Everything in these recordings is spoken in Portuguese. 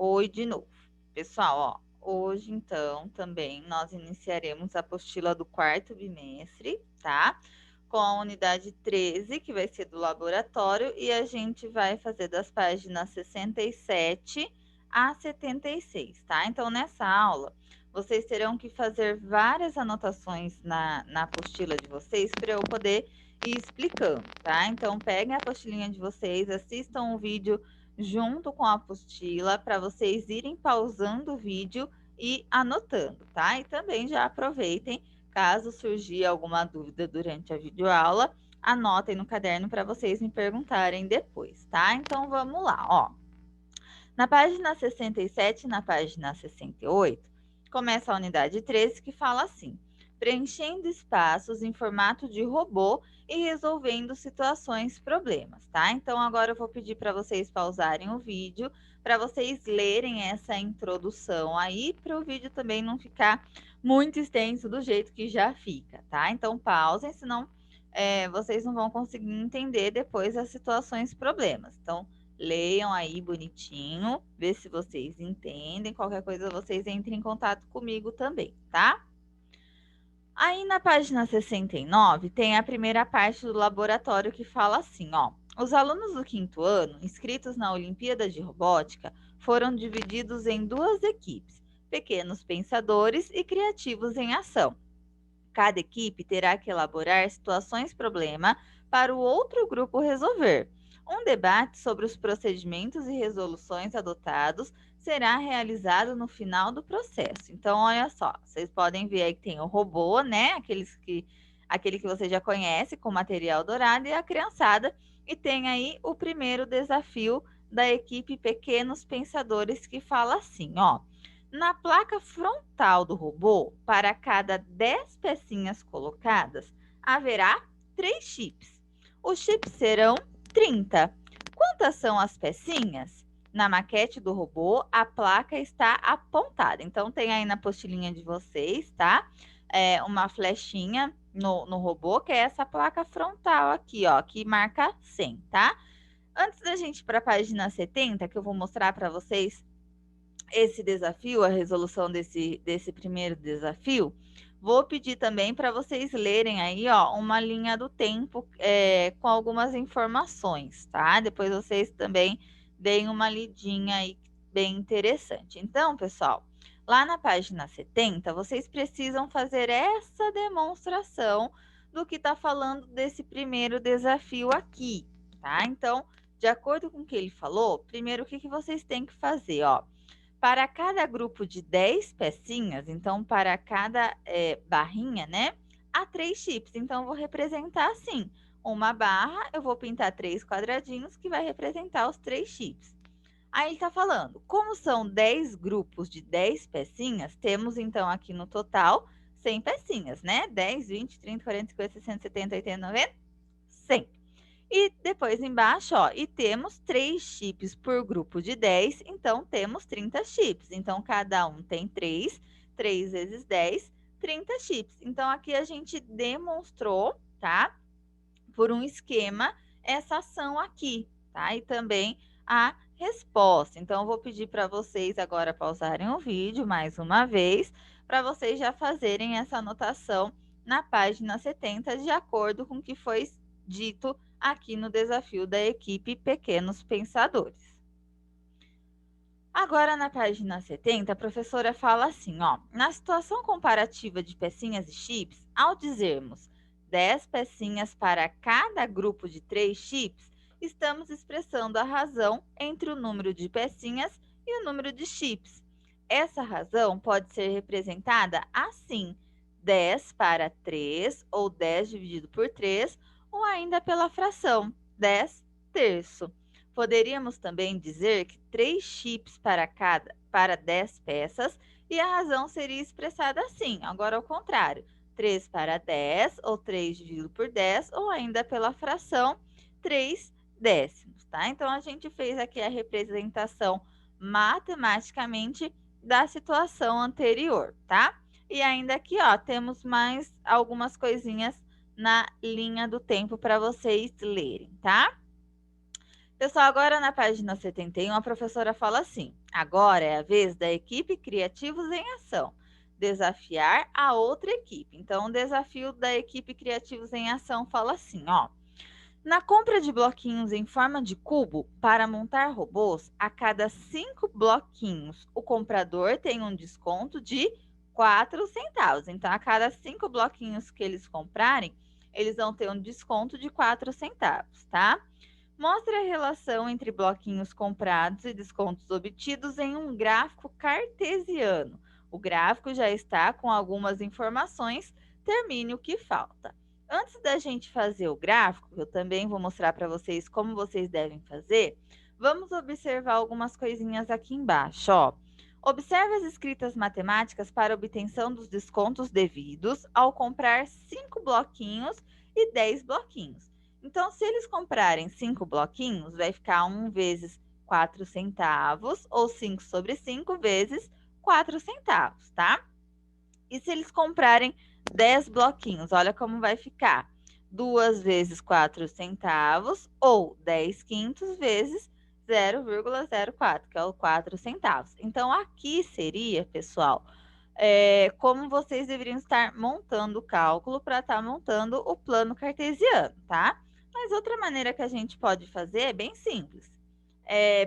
Oi de novo. Pessoal, hoje então também nós iniciaremos a apostila do quarto bimestre, tá? Com a unidade 13, que vai ser do laboratório, e a gente vai fazer das páginas 67 a 76, tá? Então, nessa aula, vocês terão que fazer várias anotações na apostila de vocês para eu poder ir explicando, tá? Então, peguem a apostilinha de vocês, assistam o vídeo junto com a apostila para vocês irem pausando o vídeo e anotando, tá? E também já aproveitem, caso surgir alguma dúvida durante a videoaula, anotem no caderno para vocês me perguntarem depois, tá? Então vamos lá, ó. Na página 67 e na página 68, começa a unidade 13 que fala assim: preenchendo espaços em formato de robô e resolvendo situações, problemas, tá? Então agora eu vou pedir para vocês pausarem o vídeo, para vocês lerem essa introdução aí, para o vídeo também não ficar muito extenso do jeito que já fica, tá? Então pausem, senão vocês não vão conseguir entender depois as situações, problemas. Então, leiam aí bonitinho, vê se vocês entendem. Qualquer coisa, vocês entrem em contato comigo também, tá? Aí na página 69 tem a primeira parte do laboratório que fala assim, ó. Os alunos do quinto ano, inscritos na Olimpíada de Robótica, foram divididos em duas equipes, pequenos pensadores e criativos em ação. Cada equipe terá que elaborar situações-problema para o outro grupo resolver. Um debate sobre os procedimentos e resoluções adotados será realizado no final do processo. Então, olha só, vocês podem ver aí que tem o robô, né? Aquele que você já conhece com material dourado e a criançada. E tem aí o primeiro desafio da equipe Pequenos Pensadores que fala assim, ó. Na placa frontal do robô, para cada 10 pecinhas colocadas, haverá 3 chips. Os chips serão 30. Quantas são as pecinhas? Na maquete do robô, a placa está apontada. Então, tem aí na apostilinha de vocês, tá? Uma flechinha no robô, que é essa placa frontal aqui, ó, que marca 100, tá? Antes da gente ir para a página 70, que eu vou mostrar para vocês esse desafio, a resolução desse primeiro desafio, vou pedir também para vocês lerem aí, ó, uma linha do tempo com algumas informações, tá? Depois vocês também deem uma lidinha aí bem interessante. Então, pessoal, lá na página 70, vocês precisam fazer essa demonstração do que está falando desse primeiro desafio aqui, tá? Então, de acordo com o que ele falou, primeiro o que vocês têm que fazer, ó? Para cada grupo de 10 pecinhas, então para cada barrinha, né? Há 3 chips. Então, eu vou representar assim. Uma barra, eu vou pintar 3 quadradinhos que vai representar os 3 chips. Aí ele está falando, como são 10 grupos de 10 pecinhas, temos então aqui no total 100 pecinhas, né? 10, 20, 30, 40, 50, 60, 70, 80, 90, 100. E depois embaixo, ó, e temos 3 chips por grupo de 10, então temos 30 chips. Então, cada um tem 3, 3 vezes 10, 30 chips. Então, aqui a gente demonstrou, tá? Por um esquema, essa ação aqui, tá? E também a resposta. Então, eu vou pedir para vocês agora pausarem o vídeo mais uma vez, para vocês já fazerem essa anotação na página 70, de acordo com o que foi dito aqui no desafio da equipe Pequenos Pensadores. Agora, na página 70, a professora fala assim, ó, na situação comparativa de pecinhas e chips, ao dizermos 10 pecinhas para cada grupo de 3 chips, estamos expressando a razão entre o número de pecinhas e o número de chips. Essa razão pode ser representada assim, 10 para 3, ou 10 dividido por 3, ou ainda pela fração 10 terço. Poderíamos também dizer que 3 chips para 10 peças, e a razão seria expressada assim, agora ao contrário, 3 para 10, ou 3 dividido por 10, ou ainda pela fração 3 décimos, tá? Então, a gente fez aqui a representação matematicamente da situação anterior, tá? E ainda aqui, ó, temos mais algumas coisinhas na linha do tempo para vocês lerem, tá? Pessoal, agora na página 71, a professora fala assim: agora é a vez da equipe Criativos em Ação desafiar a outra equipe. Então, o desafio da equipe Criativos em Ação fala assim, ó. Na compra de bloquinhos em forma de cubo para montar robôs, a cada 5 bloquinhos, o comprador tem um desconto de 4 centavos. Então, a cada 5 bloquinhos que eles comprarem, eles vão ter um desconto de 4 centavos, tá? Mostre a relação entre bloquinhos comprados e descontos obtidos em um gráfico cartesiano. O gráfico já está com algumas informações, termine o que falta. Antes da gente fazer o gráfico, eu também vou mostrar para vocês como vocês devem fazer, vamos observar algumas coisinhas aqui embaixo, ó. Observe as escritas matemáticas para obtenção dos descontos devidos ao comprar 5 bloquinhos e 10 bloquinhos. Então, se eles comprarem 5 bloquinhos, vai ficar 1 vezes 4 centavos, ou 5 sobre 5 vezes 4 centavos, tá? E se eles comprarem 10 bloquinhos, olha como vai ficar. 2 vezes 4 centavos, ou 10 quintos vezes 0,04, que é o 4 centavos. Então, aqui seria, pessoal, como vocês deveriam estar montando o cálculo para estar montando o plano cartesiano, tá? Mas outra maneira que a gente pode fazer é bem simples.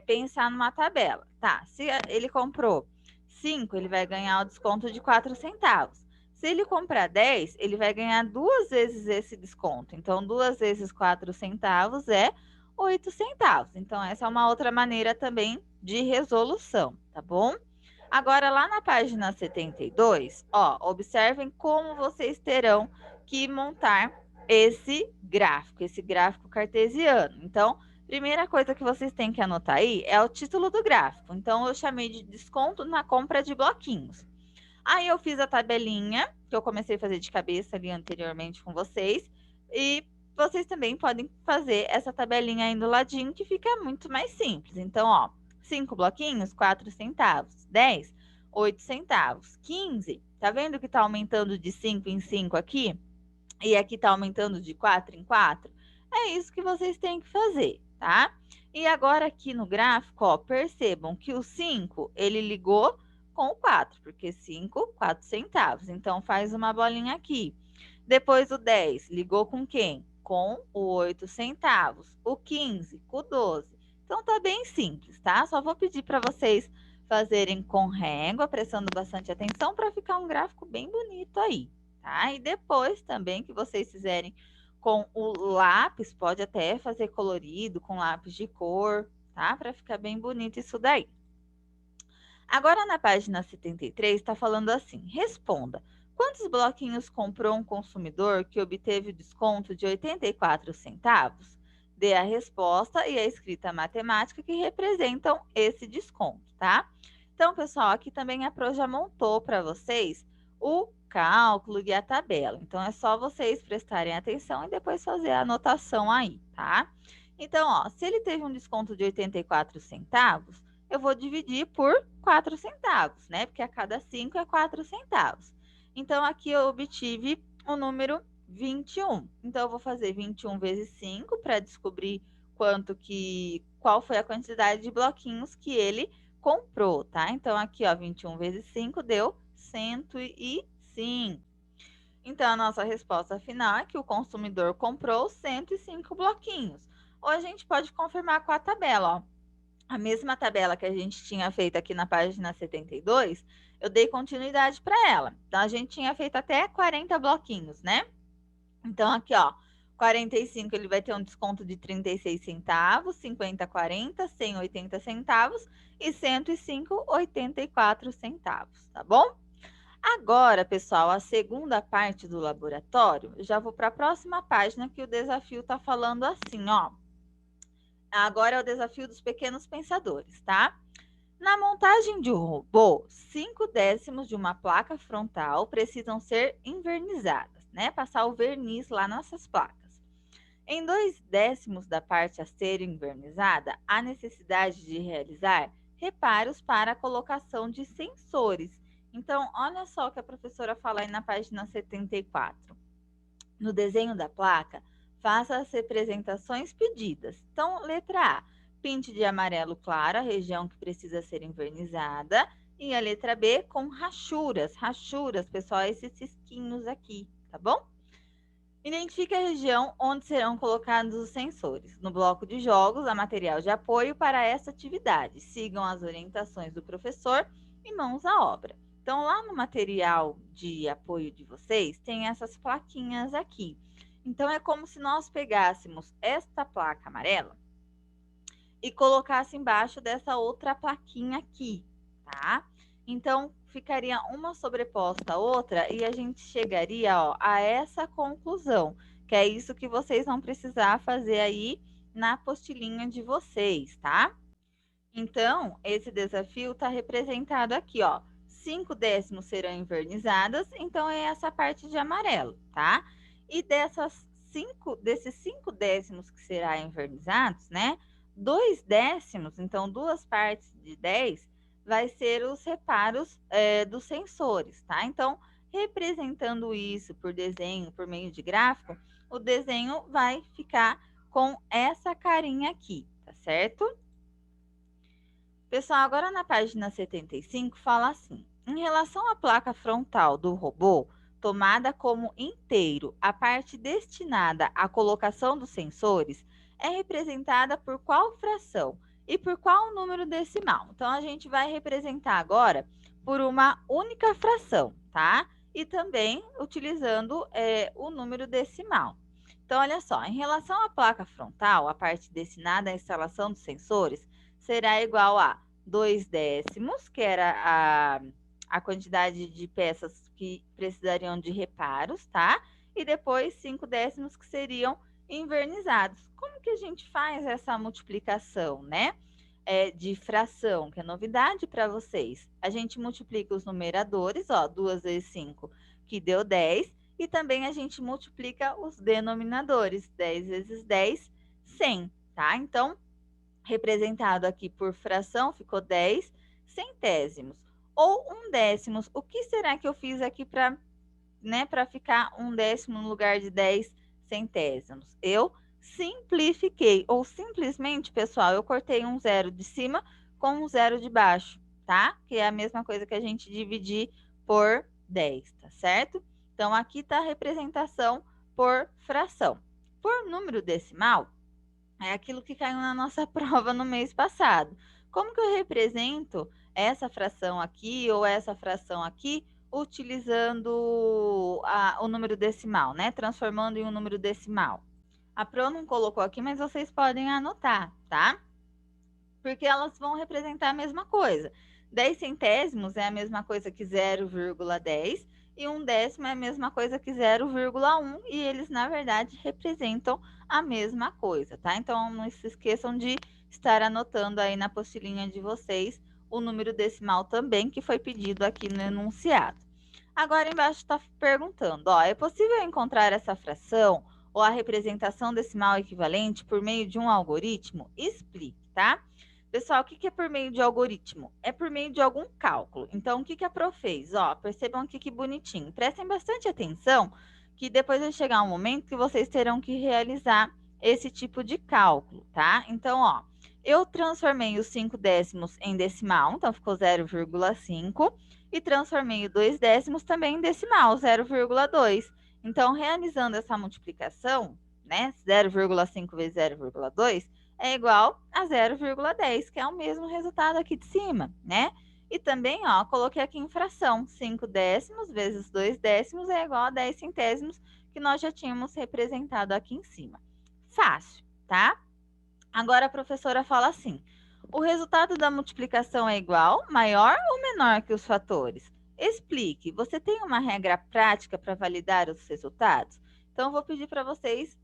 Pensar numa tabela. Tá, se ele comprou 5, ele vai ganhar o desconto de 4 centavos. Se ele comprar 10, ele vai ganhar 2 vezes esse desconto. Então, 2 vezes 4 centavos é 8 centavos. Então, essa é uma outra maneira também de resolução, tá bom? Agora, lá na página 72, ó, observem como vocês terão que montar esse gráfico cartesiano. Então, primeira coisa que vocês têm que anotar aí é o título do gráfico. Então, eu chamei de desconto na compra de bloquinhos. Aí, eu fiz a tabelinha, que eu comecei a fazer de cabeça ali anteriormente com vocês. E vocês também podem fazer essa tabelinha aí do ladinho, que fica muito mais simples. Então, ó, 5 bloquinhos, 4 centavos. 10, 8 centavos. 15, tá vendo que tá aumentando de 5 em 5 aqui? E aqui tá aumentando de 4 em 4? É isso que vocês têm que fazer, tá? E agora aqui no gráfico, ó, percebam que o 5, ele ligou com o 4, porque 5, 4 centavos. Então, faz uma bolinha aqui. Depois o 10, ligou com quem? Com o 8 centavos. O 15, com o 12. Então, tá bem simples, tá? Só vou pedir para vocês fazerem com régua, prestando bastante atenção, para ficar um gráfico bem bonito aí, tá? E depois também que vocês fizerem com o lápis, pode até fazer colorido, com lápis de cor, tá? Para ficar bem bonito isso daí. Agora, na página 73, está falando assim: responda. Quantos bloquinhos comprou um consumidor que obteve o desconto de 84 centavos? Dê a resposta e a escrita matemática que representam esse desconto, tá? Então, pessoal, aqui também a Pro já montou para vocês o cálculo e a tabela. Então, é só vocês prestarem atenção e depois fazer a anotação aí, tá? Então, ó, se ele teve um desconto de 84 centavos, eu vou dividir por 4 centavos, né? Porque a cada 5 é 4 centavos. Então, aqui eu obtive o número 21. Então, eu vou fazer 21 vezes 5 para descobrir qual foi a quantidade de bloquinhos que ele comprou, tá? Então, aqui, ó, 21 vezes 5 deu 105. Então, a nossa resposta final é que o consumidor comprou 105 bloquinhos. Ou a gente pode confirmar com a tabela, ó. A mesma tabela que a gente tinha feito aqui na página 72, eu dei continuidade para ela. Então, a gente tinha feito até 40 bloquinhos, né? Então, aqui, ó, 45 ele vai ter um desconto de 36 centavos, 50, 40, 100, 80 centavos e 105, 84 centavos, tá bom? Agora, pessoal, a segunda parte do laboratório, eu já vou para a próxima página que o desafio está falando assim, ó. Agora é o desafio dos pequenos pensadores, tá? Na montagem de um robô, 5 décimos de uma placa frontal precisam ser envernizadas, né? Passar o verniz lá nessas placas. Em 2 décimos da parte a ser envernizada, há necessidade de realizar reparos para a colocação de sensores. Então, olha só o que a professora fala aí na página 74. No desenho da placa, faça as representações pedidas. Então, letra A. Pinte de amarelo claro a região que precisa ser invernizada. E a letra B com rachuras. Rachuras, pessoal, esses risquinhos aqui, tá bom? Identifique a região onde serão colocados os sensores. No bloco de jogos, há material de apoio para essa atividade. Sigam as orientações do professor e mãos à obra. Então, lá no material de apoio de vocês, tem essas plaquinhas aqui. Então, é como se nós pegássemos esta placa amarela e colocasse embaixo dessa outra plaquinha aqui, tá? Então, ficaria uma sobreposta à outra e a gente chegaria, ó, a essa conclusão, que é isso que vocês vão precisar fazer aí na apostilinha de vocês, tá? Então, esse desafio está representado aqui, ó. 5 décimos serão invernizadas, então é essa parte de amarelo, tá? E desses 5 décimos que serão invernizados, né? 2 décimos, então 2 partes de 10, vai ser os reparos dos sensores, tá? Então, representando isso por desenho, por meio de gráfico, o desenho vai ficar com essa carinha aqui, tá certo? Pessoal, agora na página 75 fala assim: em relação à placa frontal do robô, tomada como inteiro, a parte destinada à colocação dos sensores é representada por qual fração e por qual número decimal? Então, a gente vai representar agora por uma única fração, tá? E também utilizando o número decimal. Então, olha só, em relação à placa frontal, a parte destinada à instalação dos sensores será igual a 2 décimos, que era a quantidade de peças que precisariam de reparos, tá? E depois 5 décimos que seriam invernizados. Como que a gente faz essa multiplicação, né? De fração, que é novidade para vocês. A gente multiplica os numeradores, ó, 2 vezes 5, que deu 10, e também a gente multiplica os denominadores, 10 vezes 10, 100, tá? Então, representado aqui por fração, ficou 10 centésimos. Ou 1 décimo. O que será que eu fiz aqui para ficar 1 décimo no lugar de 10 centésimos? Eu simplifiquei, ou simplesmente, pessoal, eu cortei um zero de cima com um zero de baixo, tá? Que é a mesma coisa que a gente dividir por 10, tá certo? Então, aqui está a representação por fração. Por número decimal, é aquilo que caiu na nossa prova no mês passado. Como que eu represento essa fração aqui ou essa fração aqui utilizando o número decimal, né? Transformando em um número decimal. A Pro não colocou aqui, mas vocês podem anotar, tá? Porque elas vão representar a mesma coisa. 10 centésimos é a mesma coisa que 0,10 e 1 décimo é a mesma coisa que 0,1 e eles, na verdade, representam a mesma coisa, tá? Então, não se esqueçam de estar anotando aí na apostilinha de vocês o número decimal também, que foi pedido aqui no enunciado. Agora, embaixo está perguntando, ó, é possível encontrar essa fração ou a representação decimal equivalente por meio de um algoritmo? Explique, tá? Pessoal, o que é por meio de algoritmo? É por meio de algum cálculo. Então, o que a Pro fez? Ó, percebam aqui que bonitinho. Prestem bastante atenção, que depois vai chegar um momento que vocês terão que realizar esse tipo de cálculo, tá? Então, ó, eu transformei os 5 décimos em decimal, então ficou 0,5, e transformei o 2 décimos também em decimal, 0,2. Então, realizando essa multiplicação, né, 0,5 vezes 0,2, é igual a 0,10, que é o mesmo resultado aqui de cima, né? E também, ó, coloquei aqui em fração, 5 décimos vezes 2 décimos é igual a 10 centésimos, que nós já tínhamos representado aqui em cima. Fácil, tá? Agora a professora fala assim: o resultado da multiplicação é igual, maior ou menor que os fatores? Explique. Você tem uma regra prática para validar os resultados? Então, eu vou pedir para vocês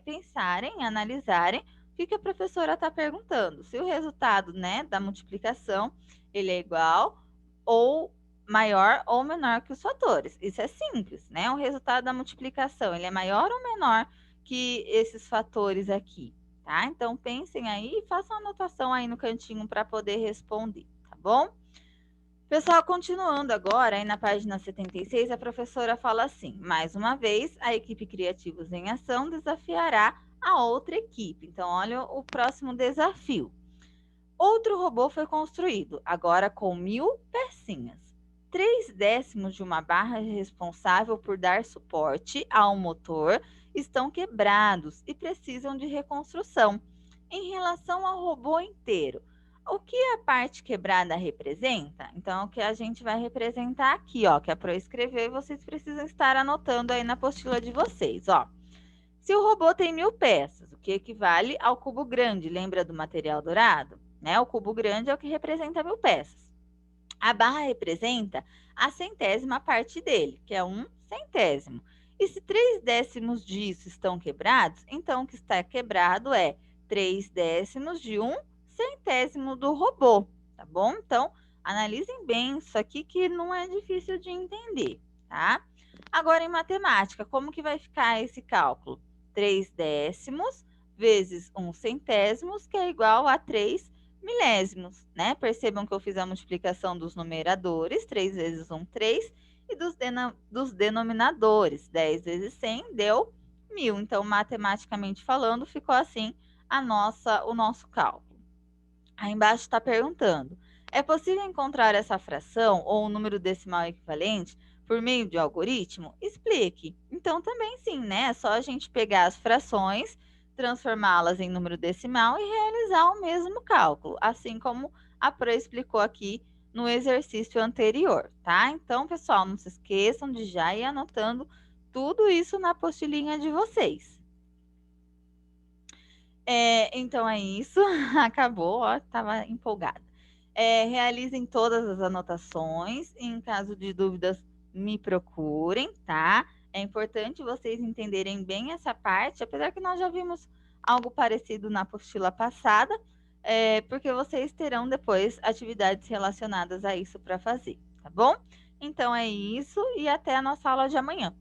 pensarem, analisarem o que a professora está perguntando. Se o resultado, né, da multiplicação ele é igual ou maior ou menor que os fatores. Isso é simples, né? O resultado da multiplicação ele é maior ou menor que esses fatores aqui, tá? Então, pensem aí e façam anotação aí no cantinho para poder responder, tá bom? Pessoal, continuando agora, aí na página 76, a professora fala assim: mais uma vez, a equipe Criativos em Ação desafiará a outra equipe. Então, olha o próximo desafio. Outro robô foi construído, agora com 1000 pecinhas. 3/10 de uma barra responsável por dar suporte ao motor estão quebrados e precisam de reconstrução. Em relação ao robô inteiro, o que a parte quebrada representa? Então, é o que a gente vai representar aqui, ó, que é para eu escrever, vocês precisam estar anotando aí na apostila de vocês, ó. Se o robô tem 1000 peças, o que equivale ao cubo grande, lembra do material dourado? Né? O cubo grande é o que representa 1000 peças. A barra representa a centésima parte dele, que é 1/100. E se 3/10 disso estão quebrados, então o que está quebrado é 3/10 de 1/100 do robô, tá bom? Então, analisem bem isso aqui que não é difícil de entender, tá? Agora, em matemática, como que vai ficar esse cálculo? 3/10 vezes 1/100, que é igual a 3 milésimos, né? Percebam que eu fiz a multiplicação dos numeradores, 3 vezes 1, 3, e dos denominadores, 10 vezes 100 deu 1000. Então, matematicamente falando, ficou assim o nosso cálculo. Aí embaixo está perguntando, é possível encontrar essa fração ou um número decimal equivalente por meio de algoritmo? Explique. Então, também sim, né? É só a gente pegar as frações, transformá-las em número decimal e realizar o mesmo cálculo, assim como a Pro explicou aqui no exercício anterior, tá? Então, pessoal, não se esqueçam de já ir anotando tudo isso na apostilinha de vocês. Então é isso, acabou, ó, estava empolgada. Realizem todas as anotações, em caso de dúvidas, me procurem, tá? É importante vocês entenderem bem essa parte, apesar que nós já vimos algo parecido na apostila passada, porque vocês terão depois atividades relacionadas a isso para fazer, tá bom? Então é isso e até a nossa aula de amanhã.